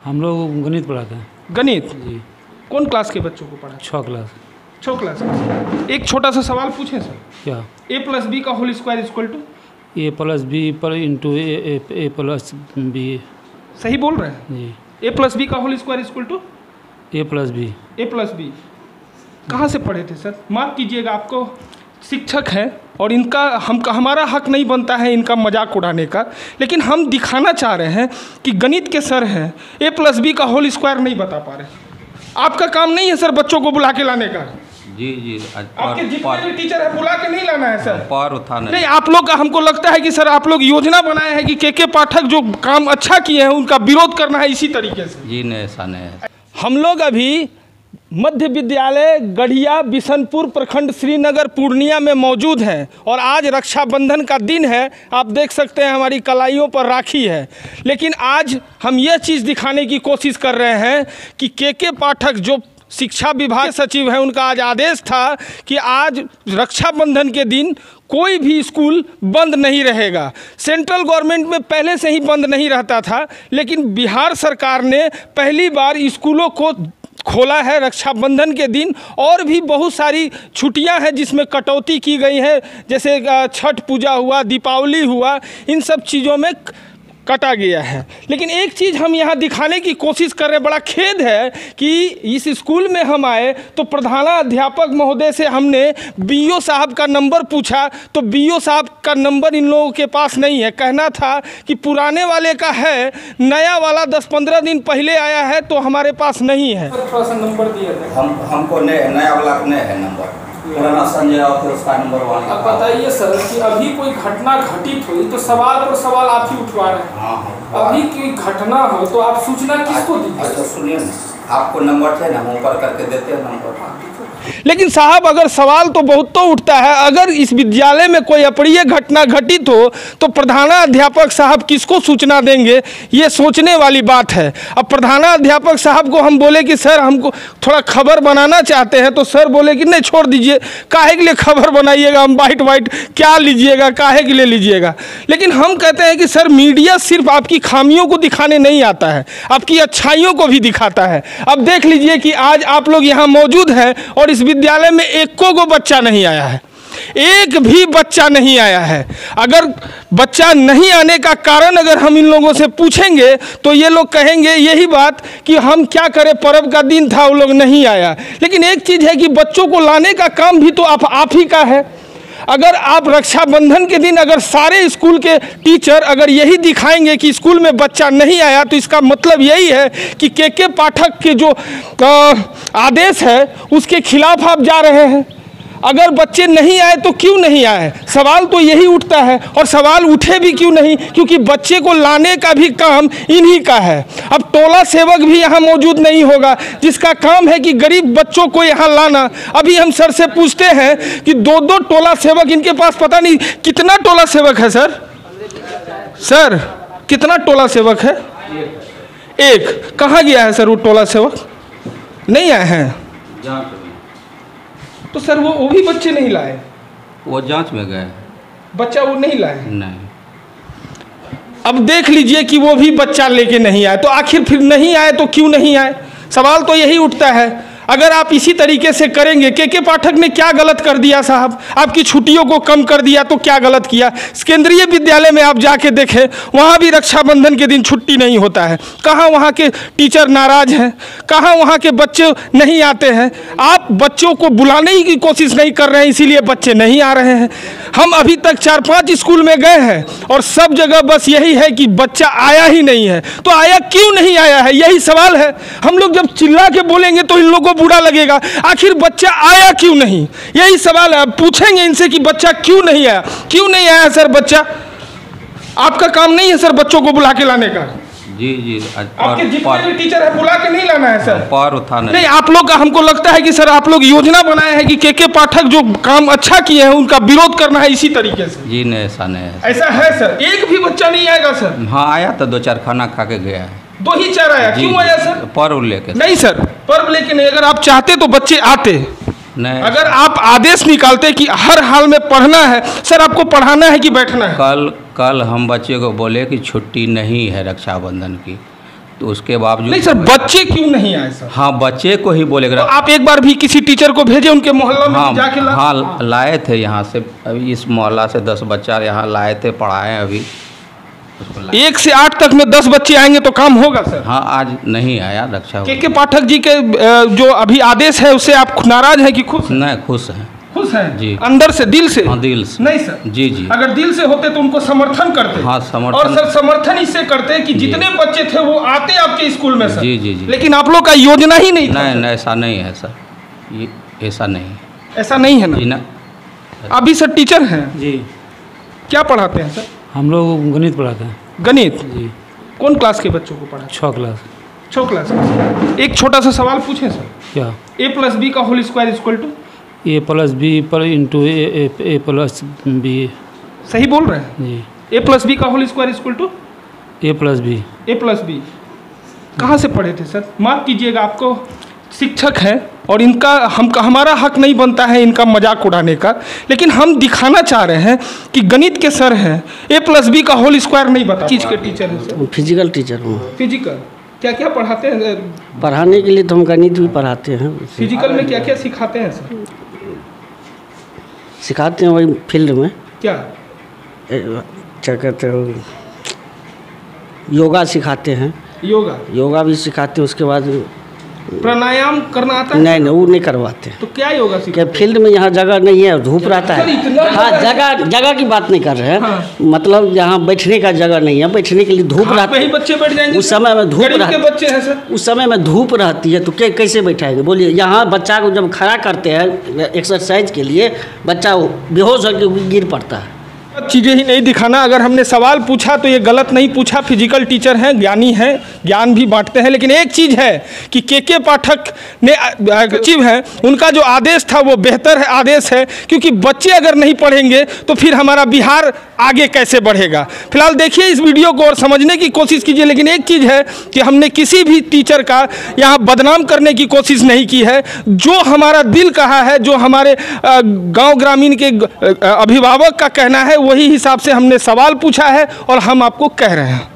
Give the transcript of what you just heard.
हम लोग गणित पढ़ाते हैं। गणित जी। कौन क्लास के बच्चों को पढ़ा? 6 क्लास। 6 क्लास का। एक छोटा सा सवाल पूछें सर? क्या? a+b का whole square equal to? a+b पर इंटू a+b। सही बोल रहे हैं जी। a+b का whole square equal to a+b। a+b कहाँ से पढ़े थे सर? माफ़ कीजिएगा, आपको शिक्षक हैं और इनका हमारा हक नहीं बनता है इनका मजाक उड़ाने का, लेकिन हम दिखाना चाह रहे हैं कि गणित के सर हैं, a+b का होल स्क्वायर नहीं बता पा रहे। आपका काम नहीं है सर बच्चों को बुला के लाने का? जी जी। आपके जितने भी टीचर है बुला के नहीं लाना है सर। पार उठाना नहीं, आप लोग का हमको लगता है कि सर आप लोग योजना बनाए हैं कि के पाठक जो काम अच्छा किए हैं उनका विरोध करना है इसी तरीके से। जी नहीं, ऐसा नहीं है। हम लोग अभी मध्य विद्यालय गढ़िया बिशनपुर प्रखंड श्रीनगर पूर्णिया में मौजूद हैं और आज रक्षाबंधन का दिन है। आप देख सकते हैं हमारी कलाइयों पर राखी है, लेकिन आज हम यह चीज़ दिखाने की कोशिश कर रहे हैं कि के पाठक जो शिक्षा विभाग के सचिव हैं उनका आज आदेश था कि आज रक्षाबंधन के दिन कोई भी स्कूल बंद नहीं रहेगा। सेंट्रल गवर्नमेंट में पहले से ही बंद नहीं रहता था, लेकिन बिहार सरकार ने पहली बार स्कूलों को खोला है रक्षाबंधन के दिन। और भी बहुत सारी छुट्टियां हैं जिसमें कटौती की गई है, जैसे छठ पूजा हुआ, दीपावली हुआ, इन सब चीज़ों में कटा गया है। लेकिन एक चीज़ हम यहाँ दिखाने की कोशिश कर रहे हैं, बड़ा खेद है कि इस स्कूल में हम आए तो प्रधानाध्यापक महोदय से हमने बीओ साहब का नंबर पूछा तो बीओ साहब का नंबर इन लोगों के पास नहीं है। कहना था कि पुराने वाले का है, नया वाला 10-15 दिन पहले आया है तो हमारे पास नहीं है। थोड़ा सा नंबर दिया हमको नया वाला नहीं है नंबर, पुराना संजय और फिर उसका नंबर 1। अब बताइए सर कि अभी कोई घटना घटित हुई तो सवाल पर सवाल आप ही उठवा रहे हैं। हाँ। अभी कोई घटना हो तो आप सूचना किसको दीजिए? अच्छा सुनिए ना, आपको नंबर थे ना, हम ऊपर करके देते हैं नंबर। लेकिन साहब अगर सवाल तो बहुत तो उठता है, अगर इस विद्यालय में कोई अप्रिय घटना घटित हो तो प्रधानाध्यापक साहब किसको सूचना देंगे, ये सोचने वाली बात है। अब प्रधानाध्यापक साहब को हम बोले कि सर हमको थोड़ा खबर बनाना चाहते हैं तो सर बोले कि नहीं छोड़ दीजिए, काहे के लिए खबर बनाइएगा, हम वाइट क्या लीजिएगा, काहे के लिए लीजिएगा। लेकिन हम कहते हैं कि सर मीडिया सिर्फ आपकी खामियों को दिखाने नहीं आता है, आपकी अच्छाइयों को भी दिखाता है। अब देख लीजिए कि आज आप लोग यहाँ मौजूद हैं और इस विद्यालय में एको को बच्चा नहीं आया है, एक भी बच्चा नहीं आया है। अगर बच्चा नहीं आने का कारण अगर हम इन लोगों से पूछेंगे तो ये लोग कहेंगे यही बात कि हम क्या करें, पर्व का दिन था वो लोग नहीं आया। लेकिन एक चीज़ है कि बच्चों को लाने का काम भी तो आप ही का है। अगर आप रक्षाबंधन के दिन अगर सारे स्कूल के टीचर अगर यही दिखाएंगे कि स्कूल में बच्चा नहीं आया तो इसका मतलब यही है कि के पाठक के जो आदेश है उसके खिलाफ आप जा रहे हैं। अगर बच्चे नहीं आए तो क्यों नहीं आए, सवाल तो यही उठता है। और सवाल उठे भी क्यों नहीं, क्योंकि बच्चे को लाने का भी काम इन्हीं का है। अब टोला सेवक भी यहाँ मौजूद नहीं होगा जिसका काम है कि गरीब बच्चों को यहाँ लाना। अभी हम सर से पूछते हैं कि 2-2 टोला सेवक इनके पास, पता नहीं कितना टोला सेवक है सर? सर कितना टोला सेवक है? एक। कहाँ गया है सर वो टोला सेवक? नहीं आए हैं तो सर वो भी बच्चे नहीं लाए? वो जांच में गए, बच्चा वो नहीं लाए? नहीं। अब देख लीजिए कि वो भी बच्चा लेके नहीं आए, तो आखिर फिर नहीं आए तो क्यों नहीं आए, सवाल तो यही उठता है। अगर आप इसी तरीके से करेंगे, के पाठक ने क्या गलत कर दिया साहब? आपकी छुट्टियों को कम कर दिया तो क्या गलत किया? केंद्रीय विद्यालय में आप जाके देखें, वहाँ भी रक्षाबंधन के दिन छुट्टी नहीं होता है। कहाँ वहाँ के टीचर नाराज हैं, कहाँ वहाँ के बच्चे नहीं आते हैं। आप बच्चों को बुलाने की कोशिश नहीं कर रहे हैं, इसीलिए बच्चे नहीं आ रहे हैं। हम अभी तक 4-5 स्कूल में गए हैं और सब जगह बस यही है कि बच्चा आया ही नहीं है। तो आया क्यों नहीं आया है, यही सवाल है। हम लोग जब चिल्ला के बोलेंगे तो इन लोगों को बुरा लगेगा, आखिर बच्चा आया क्यों नहीं, यही सवाल है। पूछेंगे इनसे कि बच्चा क्यों नहीं आया, क्यों नहीं आया सर बच्चा? आपका काम नहीं है सर बच्चों को बुला के लाने का? जी जी। आपके जितने भी टीचर है बुला के नहीं लाना है सर? पार उठाना नहीं, आप लोग का हमको लगता है कि सर आप लोग योजना बनाए हैं कि के पाठक जो काम अच्छा किए हैं उनका विरोध करना है इसी तरीके से। जी नहीं, ऐसा नहीं है। ऐसा है सर? एक भी बच्चा नहीं आएगा सर? हाँ आया तो 2-4 खाना खा के गया है। 2 ही 4 आया, क्यों आया सर? पर्व लेके नहीं सर, पर्व लेके नहीं। अगर आप चाहते तो बच्चे आते। नहीं, अगर आप आदेश निकालते कि हर हाल में पढ़ना है, सर आपको पढ़ाना है कि बैठना है? कल हम बच्चे को बोले कि छुट्टी नहीं है रक्षाबंधन की, तो उसके बावजूद नहीं सर, बच्चे क्यों नहीं आए सर? हाँ, बच्चे को ही बोलेगा। आप एक बार भी किसी टीचर को भेजे उनके मोहल्ला में हाँ जाके हाँ, लाए थे यहाँ से, अभी इस मोहल्ला से 10 बच्चा यहाँ लाए थे, पढ़ाए अभी उसको लाए। 1 से 8 तक में 10 बच्चे आएंगे तो काम होगा सर? हाँ, आज नहीं आया रक्षा। के पाठक जी के जो अभी आदेश है उससे आप नाराज हैं कि खुश? नहीं, खुश हैं। खुश हैं जी। अंदर से, दिल से? हाँ, दिल से। नहीं सर, जी जी, अगर दिल से होते तो उनको समर्थन करते। हाँ, समर्थन। और सर समर्थन इससे करते कि जितने बच्चे थे वो आते आपके स्कूल में सर। जी जी जी। लेकिन आप लोग का योजना ही नहीं था। नहीं, ऐसा नहीं है सर, ये ऐसा नहीं है। ऐसा नहीं है जी ना? ना। अभी सर टीचर हैं, जी, क्या पढ़ाते हैं सर? हम लोग गणित पढ़ाते हैं। गणित? जी, कौन क्लास के बच्चों को पढ़ाते? 6 क्लास। 6 क्लास का। एक छोटा सा सवाल पूछें सर, क्या? a+b का whole square equal to? a+b पर इंटू a+b। सही बोल रहे हैं? जी, a+b का whole square equal to a+b। a+b। कहाँ से पढ़े थे सर? माफ़ कीजिएगा, आपको शिक्षक हैं और इनका हमारा हक नहीं बनता है इनका मजाक उड़ाने का, लेकिन हम दिखाना चाह रहे हैं कि गणित के सर हैं, a+b का होल स्क्वायर नहीं बता। चीज़ के टीचर हैं सर? फिजिकल टीचर हूँ। फिजिकल क्या क्या पढ़ाते हैं? पढ़ाने के लिए तो हम गणित भी पढ़ाते हैं। फिजिकल में क्या क्या सिखाते हैं सर? सिखाते हैं वही फील्ड में, क्या? क्या कहते हो, योगा सिखाते हैं। योगा? योगा भी सिखाते हैं। उसके बाद प्राणायाम करना आता है? नहीं, वो नहीं करवाते। तो क्या योगा क्या सिखाते? फील्ड में यहाँ जगह नहीं है, धूप रहता सर, इतना है। हाँ, जगह- जगह की बात नहीं कर रहे हैं। हाँ। मतलब यहाँ बैठने का जगह नहीं है, बैठने के लिए धूप घास पे ही रहती बच्चे बैठ जाएंगे उस सर? समय में धूप गरीब के रह- बच्चे हैं सर। उस समय में धूप रहती है तो कैसे बैठाएंगे बोलिए? यहाँ बच्चा को जब खड़ा करते हैं एक्सरसाइज के लिए, बच्चा बेहोश होकर गिर पड़ता है। चीज़ें ही नहीं दिखाना। अगर हमने सवाल पूछा तो ये गलत नहीं पूछा। फिजिकल टीचर हैं, ज्ञानी हैं, ज्ञान भी बांटते हैं। लेकिन एक चीज़ है कि के पाठक ने सचिव हैं, उनका जो आदेश था वो बेहतर है आदेश है, क्योंकि बच्चे अगर नहीं पढ़ेंगे तो फिर हमारा बिहार आगे कैसे बढ़ेगा। फिलहाल देखिए इस वीडियो को और समझने की कोशिश कीजिए। लेकिन एक चीज़ है कि हमने किसी भी टीचर का यहाँ बदनाम करने की कोशिश नहीं की है। जो हमारा दिल कहा है, जो हमारे गांव ग्रामीण के अभिभावक का कहना है, वही हिसाब से हमने सवाल पूछा है और हम आपको कह रहे हैं।